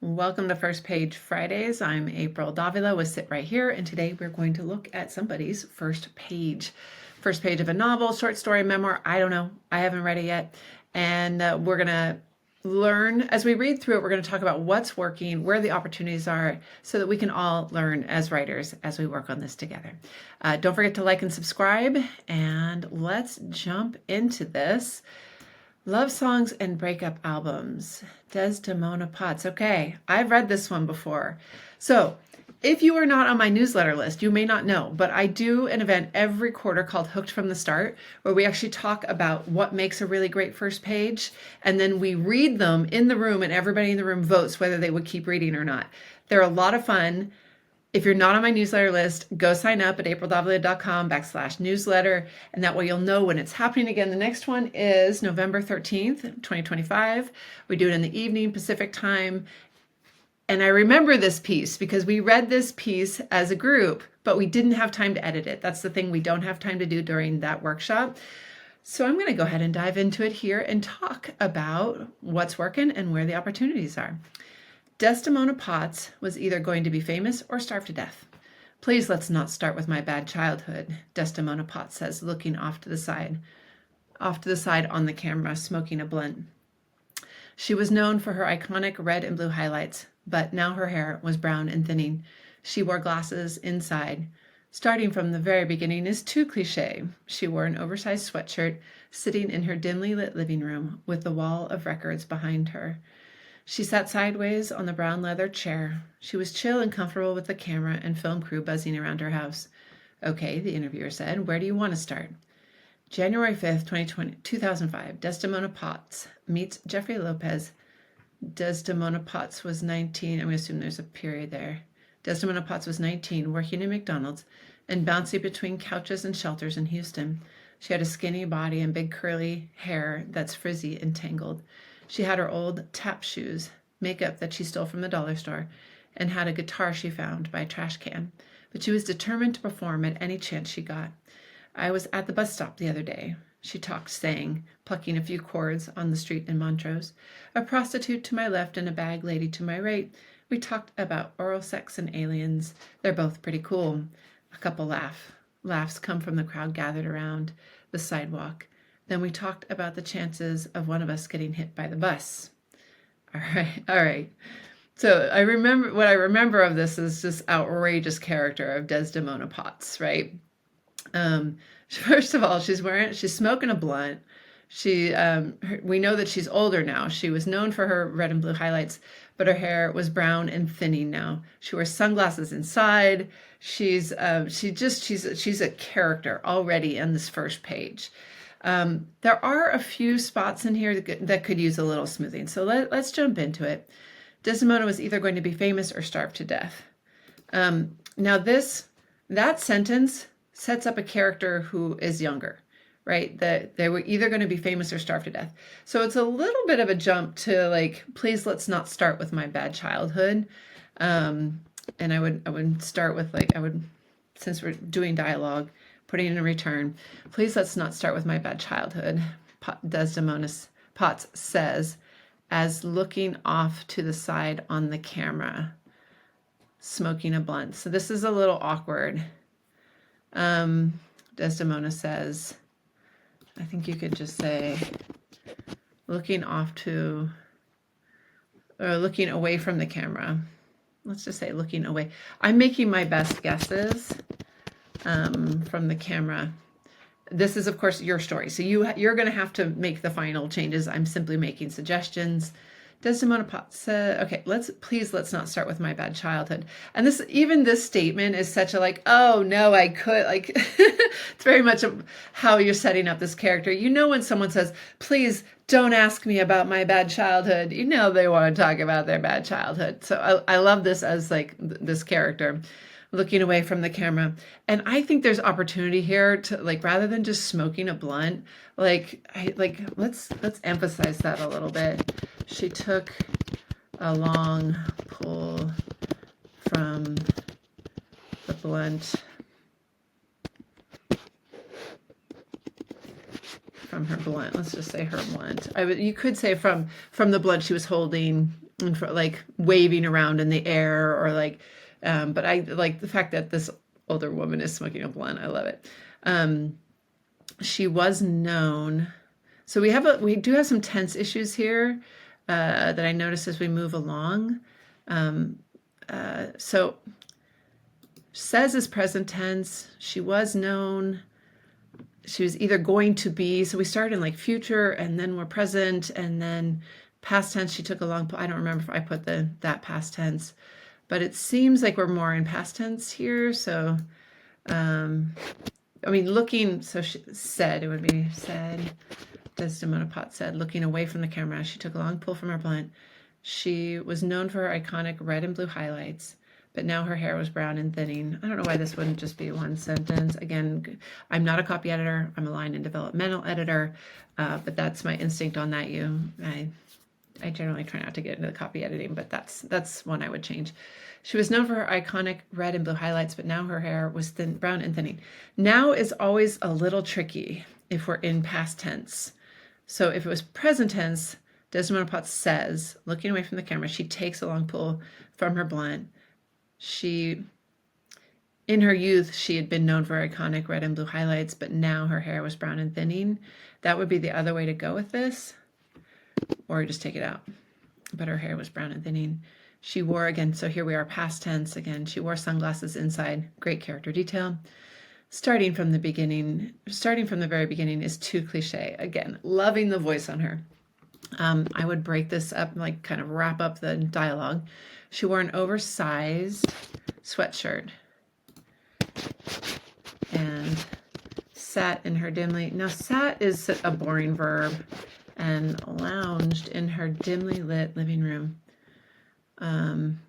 Welcome to First Page Fridays. I'm April Davila with Sit Right Here, and today we're going to look at somebody's first page. First page of a novel, short story, memoir, I don't know. I haven't read it yet. And we're going to learn, as we read through it, we're going to talk about what's working, where the opportunities are, so that we can all learn as writers as we work on this together. Don't forget to like and subscribe, and let's jump into this. Love songs and breakup albums. Desdemona Potts. Okay, I've read this one before. So if you are not on my newsletter list, you may not know, but I do an event every quarter called Hooked from the Start, where we actually talk about what makes a really great first page, and then we read them in the room, and everybody in the room votes whether they would keep reading or not. They're a lot of fun. If you're not on my newsletter list, go sign up at aprildavila.com/newsletter, and that way you'll know when it's happening again. The next one is November 13th, 2025. We do it in the evening Pacific time. And I remember this piece because we read this piece as a group, but we didn't have time to edit it. That's the thing we don't have time to do during that workshop. So I'm going to go ahead and dive into it here and talk about what's working and where the opportunities are. Desdemona Potts was either going to be famous or starve to death. Please let's not start with my bad childhood, Desdemona Potts says, looking off to the side on the camera, smoking a blunt. She was known for her iconic red and blue highlights, but now her hair was brown and thinning. She wore glasses inside. Starting from the very beginning is too cliche. She wore an oversized sweatshirt, sitting in her dimly lit living room with the wall of records behind her. She sat sideways on the brown leather chair. She was chill and comfortable with the camera and film crew buzzing around her house. Okay, the interviewer said, where do you want to start? January 5th, 2005, Desdemona Potts meets Jeffrey Lopez. Desdemona Potts was 19. I'm going to assume there's a period there. Desdemona Potts was 19, working at McDonald's and bouncing between couches and shelters in Houston. She had a skinny body and big curly hair that's frizzy and tangled. She had her old tap shoes, makeup that she stole from the dollar store, and had a guitar she found by a trash can. But she was determined to perform at any chance she got. I was at the bus stop the other day, she talked, saying, plucking a few chords on the street in Montrose. A prostitute to my left and a bag lady to my right. We talked about oral sex and aliens. They're both pretty cool. A couple laughs come from the crowd gathered around the sidewalk. Then we talked about the chances of one of us getting hit by the bus. All right. So I remember of this is this outrageous character of Desdemona Potts, right? First of all, she's smoking a blunt. We know that she's older now. She was known for her red and blue highlights, but her hair was brown and thinning now. She wears sunglasses inside. She's a character already in this first page. There are a few spots in here that could use a little smoothing. So let's jump into it. Desdemona was either going to be famous or starve to death. Now that sentence sets up a character who is younger, right? That they were either going to be famous or starve to death. So it's a little bit of a jump to like, please let's not start with my bad childhood. And I would start with since we're doing dialogue, putting in a return, please let's not start with my bad childhood, Desdemona Potts says, as looking off to the side on the camera, smoking a blunt. So this is a little awkward. Desdemona says, I think you could just say, looking away from the camera. Let's just say looking away. I'm making my best guesses from the camera. This is, of course, your story. So you're going to have to make the final changes. I'm simply making suggestions. Desdemona Potts said, okay, let's not start with my bad childhood. And this statement is such a oh no, I could it's very much how you're setting up this character. You know, when someone says, please don't ask me about my bad childhood, you know, they want to talk about their bad childhood. So I love this as this character looking away from the camera. And I think there's opportunity here to rather than just smoking a blunt, let's emphasize that a little bit. She took a long pull from the blunt, from her blunt. Let's just say her blunt. You could say from the blunt she was holding and for like waving around in the air, or like, but I like the fact that this older woman is smoking a blunt. I love it. She was known. So we do have some tense issues here that I notice as we move along. So says is present tense. She was known. She was either going to be. So we start in like future, and then we're present, and then past tense. She took a long. I don't remember if I put that past tense, but it seems like we're more in past tense here. So, I mean, looking. So she said, it would be said. Desdemona Potts said, looking away from the camera, she took a long pull from her blunt. She was known for her iconic red and blue highlights, but now her hair was brown and thinning. I don't know why this wouldn't just be one sentence. Again, I'm not a copy editor. I'm a line and developmental editor, but that's my instinct on that. I generally try not to get into the copy editing, but that's one I would change. She was known for her iconic red and blue highlights, but now her hair was brown and thinning. Now is always a little tricky if we're in past tense. So if it was present tense, Desdemona Potts says, looking away from the camera, she takes a long pull from her blunt. In her youth, she had been known for her iconic red and blue highlights, but now her hair was brown and thinning. That would be the other way to go with this, or just take it out. But her hair was brown and thinning. She wore, again, so here we are, past tense again. She wore sunglasses inside. Great character detail. Starting from the very beginning is too cliche. Again, loving the voice on her. I would break this up, like kind of wrap up the dialogue. She wore an oversized sweatshirt and sat in her now sat is a boring verb, and lounged in her dimly lit living room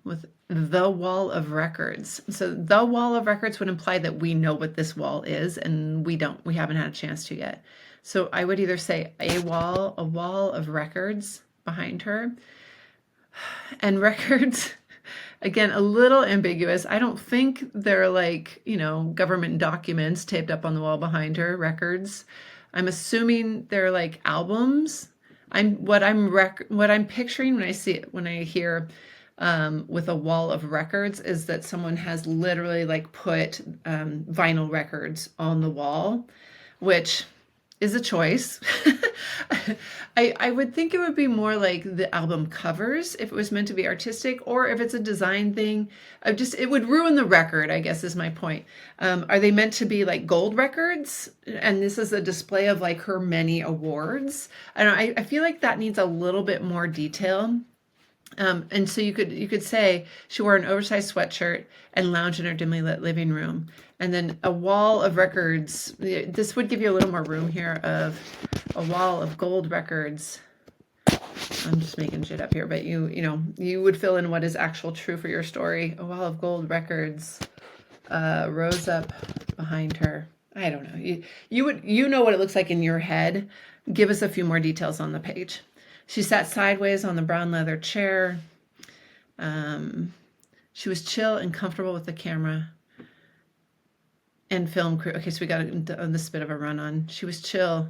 with the wall of records. So the wall of records would imply that we know what this wall is, and we haven't had a chance to yet. So I would either say a wall of records behind her. And records, again, a little ambiguous. I don't think they're like, government documents taped up on the wall behind her, records. I'm assuming they're like albums. What I'm picturing when I hear with a wall of records is that someone has literally like put vinyl records on the wall, which is a choice. I would think it would be more like the album covers if it was meant to be artistic, or if it's a design thing. It would ruin the record, I guess is my point. Are they meant to be like gold records? And this is a display of like her many awards. I feel like that needs a little bit more detail. And so you could say she wore an oversized sweatshirt and lounged in her dimly lit living room. And then a wall of records. This would give you a little more room here of a wall of gold records. I'm just making shit up here, but you would fill in what is actual true for your story. A wall of gold records rose up behind her. I don't know. You know what it looks like in your head. Give us a few more details on the page. She sat sideways on the brown leather chair. She was chill and comfortable with the camera and film crew. Okay, so we got this bit of a run on. She was chill.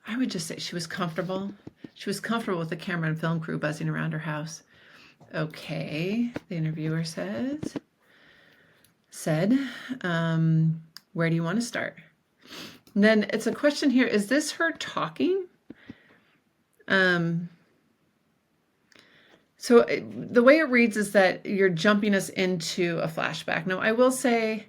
I would just say she was comfortable. She was comfortable with the camera and film crew buzzing around her house. Okay, the interviewer said, where do you want to start? And then it's a question here. Is this her talking? So the way it reads is that you're jumping us into a flashback. Now, I will say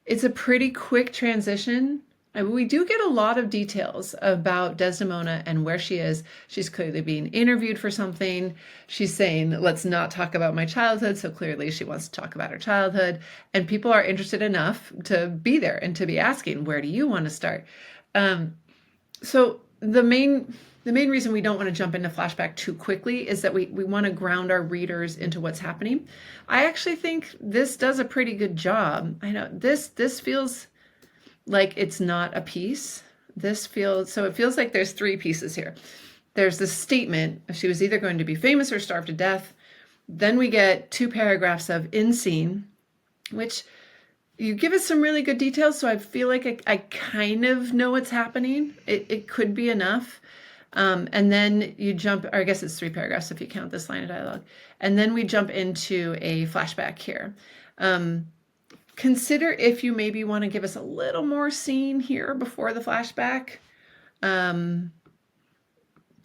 it's a pretty quick transition. We do get a lot of details about Desdemona and where she is. She's clearly being interviewed for something. She's saying, let's not talk about my childhood. So clearly she wants to talk about her childhood. And people are interested enough to be there and to be asking, where do you want to start? So the main reason we don't want to jump into flashback too quickly is that we want to ground our readers into what's happening. I actually think this does a pretty good job. I know this feels like it's not a piece. It feels like there's three pieces here. There's this statement, she was either going to be famous or starve to death. Then we get 2 paragraphs of in scene, which you give us some really good details. So I feel like I kind of know what's happening. It could be enough. And then you jump, or I guess it's 3 paragraphs if you count this line of dialogue. And then we jump into a flashback here. Consider if you maybe want to give us a little more scene here before the flashback. I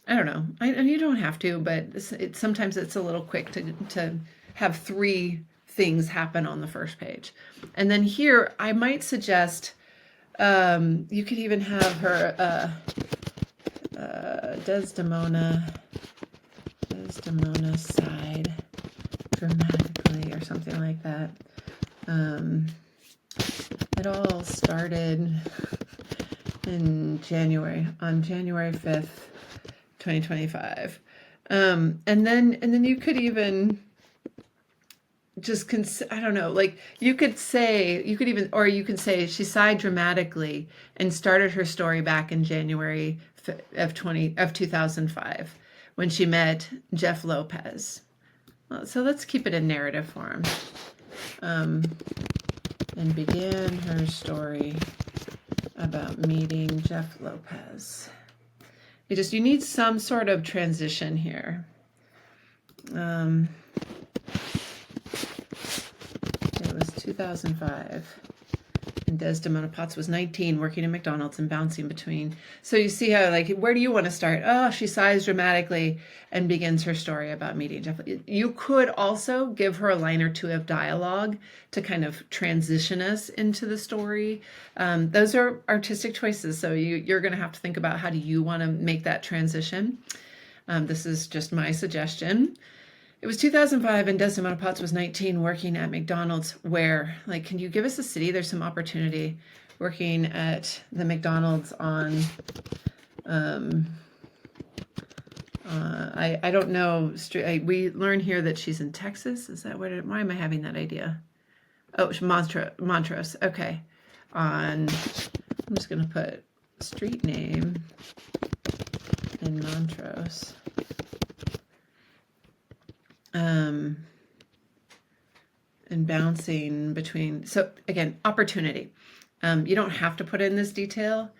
don't know. You don't have to, but sometimes it's a little quick to have 3 things happen on the first page. And then here, I might suggest you could even have her Desdemona sighed dramatically or something like that. It all started in January, on January 5th, 2025. And then you could even just I don't know, like you could say she sighed dramatically and started her story back in January of 2005 when she met Jeff Lopez. Well, so let's keep it in narrative form. And began her story about meeting Jeff Lopez. You need some sort of transition here. It was 2005, and Desdemona Potts was 19, working at McDonald's and bouncing between. So you see how, like, where do you want to start? Oh, she sighs dramatically and begins her story about meeting Jeff. You could also give her a line or 2 of dialogue to kind of transition us into the story. Those are artistic choices, so you're going to have to think about how do you want to make that transition. This is just my suggestion. It was 2005 and Desdemona Potts was 19, working at McDonald's. Where, like, can you give us a city? There's some opportunity. Working at the McDonald's on, I don't know. We learn here that she's in Texas. Is that why am I having that idea? Oh, Montrose. Okay. I'm just going to put street name in Montrose. And bouncing between. So again, opportunity. You don't have to put in this detail,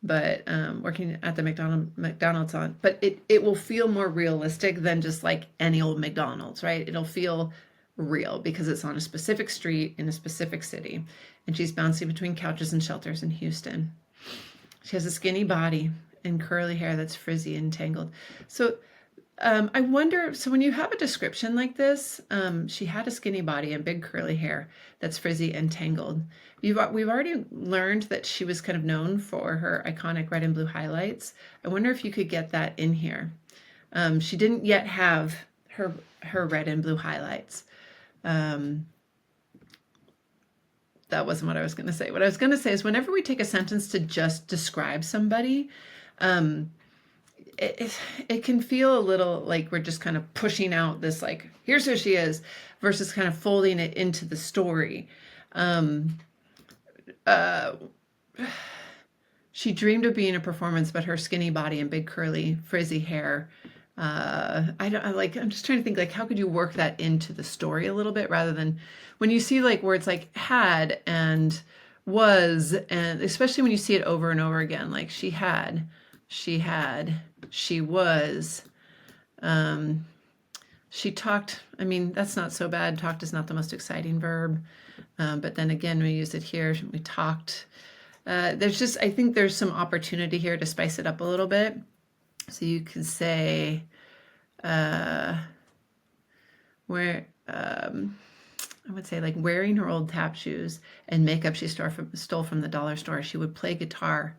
but working at the McDonald's on, but it will feel more realistic than just like any old McDonald's, right? It'll feel real because it's on a specific street in a specific city, and she's bouncing between couches and shelters in Houston. She has a skinny body and curly hair that's frizzy and tangled. So I wonder, so when you have a description like this, she had a skinny body and big curly hair that's frizzy and tangled. We've already learned that she was kind of known for her iconic red and blue highlights. I wonder if you could get that in here. She didn't yet have her red and blue highlights. That wasn't what I was going to say. What I was going to say is whenever we take a sentence to just describe somebody, it can feel a little like we're just kind of pushing out this, like, here's who she is, versus kind of folding it into the story. She dreamed of being a performance, but her skinny body and big curly frizzy hair. I'm just trying to think, like, how could you work that into the story a little bit rather than when you see like words like had and was, and especially when you see it over and over again, like she had, she was, she talked. I mean, that's not so bad. Talked is not the most exciting verb. But then again, we use it here. We talked. I think there's some opportunity here to spice it up a little bit. So you could say, I would say, like, wearing her old tap shoes and makeup she stole from the dollar store. She would play guitar.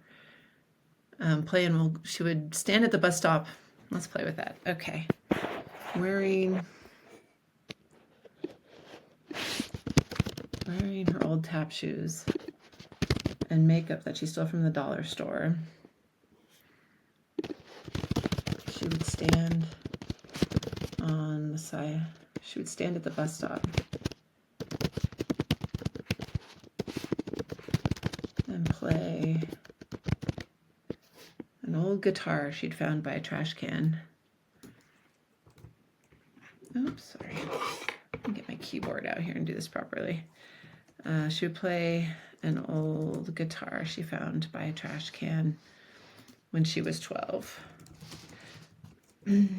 She would stand at the bus stop. Let's play with that. Okay. Wearing her old tap shoes and makeup that she stole from the dollar store. She would stand on the side. She would stand at the bus stop and play an old guitar she'd found by a trash can. Oops, sorry. Let me get my keyboard out here and do this properly. She would play an old guitar she found by a trash can when she was 12. Okay,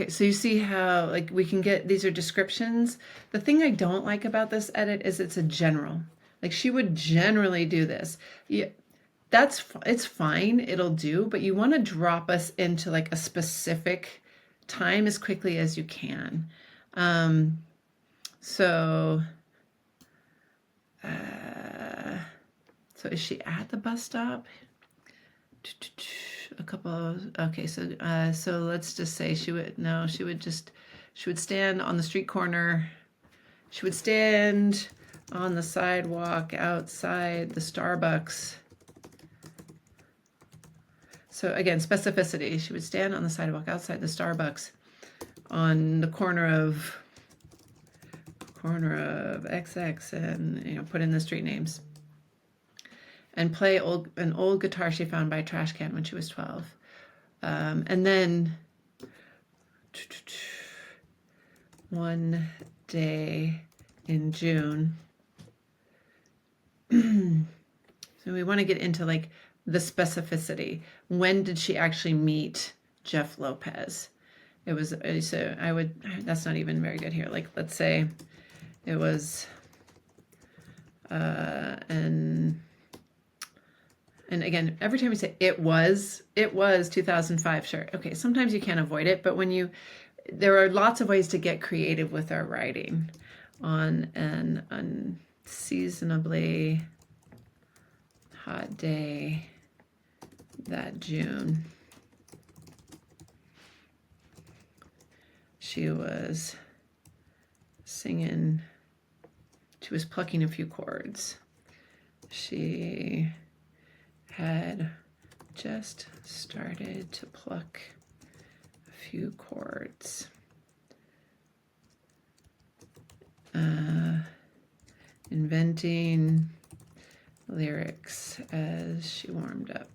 so you see how like we can get, these are descriptions. The thing I don't like about this edit is it's a general. Like she would generally do this. Yeah, it's fine, it'll do, but you want to drop us into like a specific time as quickly as you can. So is she at the bus stop? A couple of, okay, so let's just say she would stand on the street corner. She would stand on the sidewalk outside the Starbucks. So again, specificity. She would stand on the sidewalk outside the Starbucks on the corner of XX, and put in the street names, and play an old guitar she found by a trash can when she was 12. And then one day in June. So we want to get into like the specificity. When did she actually meet Jeff Lopez? It was, so that's not even very good here. Like, let's say it was, and again, every time you say it was 2005, sure. Okay, sometimes you can't avoid it, but there are lots of ways to get creative with our writing. On an unseasonably hot day that June, she was singing, she was plucking a few chords. She had just started to pluck a few chords. Inventing lyrics as she warmed up.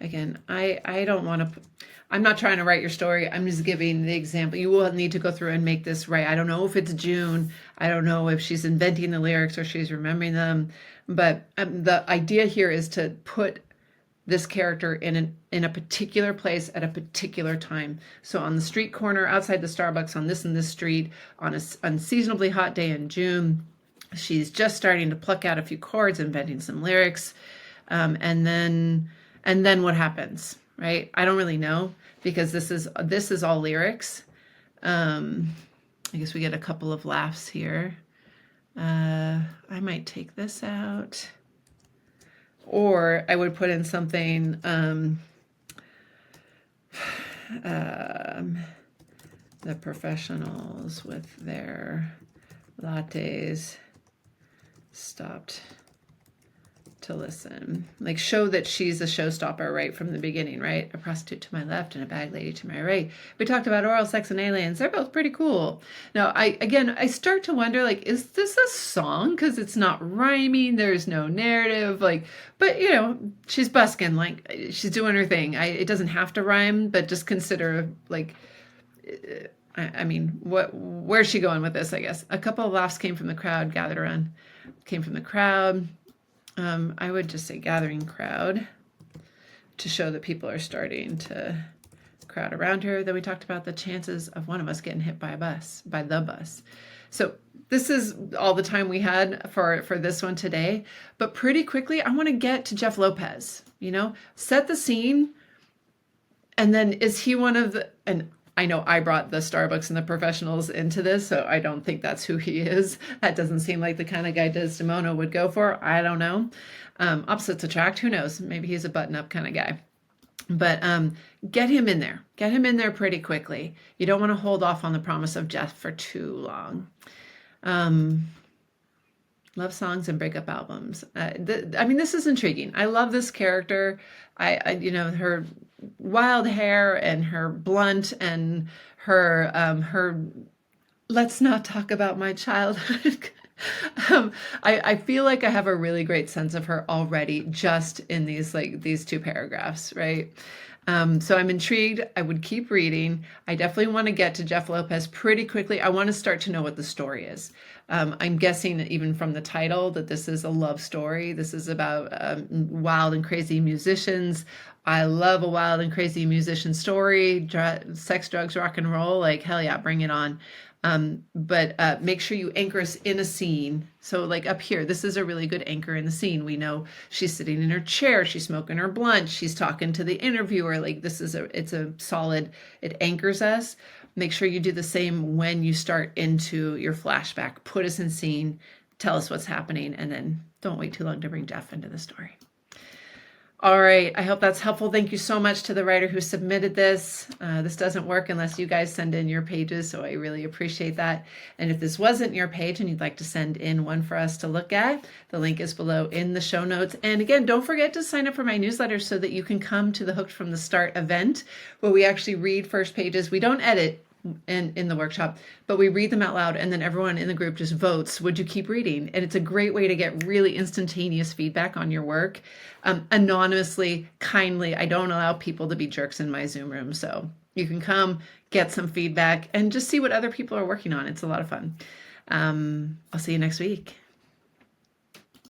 Again, I don't want to, I'm not trying to write your story. I'm just giving the example. You will need to go through and make this right. I don't know if it's June. I don't know if she's inventing the lyrics or she's remembering them. But the idea here is to put this character in a particular place at a particular time. So on the street corner outside the Starbucks on this and this street on an unseasonably hot day in June, she's just starting to pluck out a few chords, inventing some lyrics, and then what happens, right? I don't really know, because this is all lyrics. I guess we get a couple of laughs here. I might take this out. Or I would put in something, the professionals with their lattes stopped to listen. Like, show that she's a showstopper right from the beginning, right? A prostitute to my left and a bag lady to my right. We talked about oral sex and aliens. They're both pretty cool. Now, I start to wonder, like, is this a song? Because it's not rhyming. There's no narrative. Like, but, she's busking. Like, she's doing her thing. It doesn't have to rhyme, but just consider, like, where's she going with this, I guess? A couple of laughs came from the crowd gathered around. Came from the crowd. I would just say gathering crowd to show that people are starting to crowd around her. Then we talked about the chances of one of us getting hit by the bus. So this is all the time we had for this one today. But pretty quickly, I want to get to Jeff Lopez, set the scene. And then is he one of the, and I know I brought the Starbucks and the professionals into this, so I don't think that's who he is. That doesn't seem like the kind of guy Desdemona would go for. I don't know. Opposites attract. Who knows? Maybe he's a button-up kind of guy. But get him in there. Get him in there pretty quickly. You don't want to hold off on the promise of Jeff for too long. Love songs and breakup albums. This is intriguing. I love this character. Her wild hair and her blunt and her let's not talk about my childhood. I feel like I have a really great sense of her already just in these two paragraphs, right? So I'm intrigued. I would keep reading. I definitely want to get to Jeff Lopez pretty quickly. I want to start to know what the story is. I'm guessing even from the title that this is a love story. This is about wild and crazy musicians. I love a wild and crazy musician story. Sex, drugs, rock and roll. Like, hell yeah, bring it on. But make sure you anchor us in a scene. So like up here, this is a really good anchor in the scene. We know she's sitting in her chair, she's smoking her blunt, she's talking to the interviewer. Like it's a solid, it anchors us. Make sure you do the same when you start into your flashback. Put us in scene, tell us what's happening, and then don't wait too long to bring Jeff into the story. All right, I hope that's helpful. Thank you so much to the writer who submitted this. This doesn't work unless you guys send in your pages, so I really appreciate that. And if this wasn't your page and you'd like to send in one for us to look at, the link is below in the show notes. And again, don't forget to sign up for my newsletter so that you can come to the Hooked from the Start event where we actually read first pages. We don't edit in the workshop, but we read them out loud, and then everyone in the group just votes, would you keep reading? And it's a great way to get really instantaneous feedback on your work, anonymously, kindly. I don't allow people to be jerks in my Zoom room, so you can come get some feedback and just see what other people are working on. It's a lot of fun. I'll see you next week.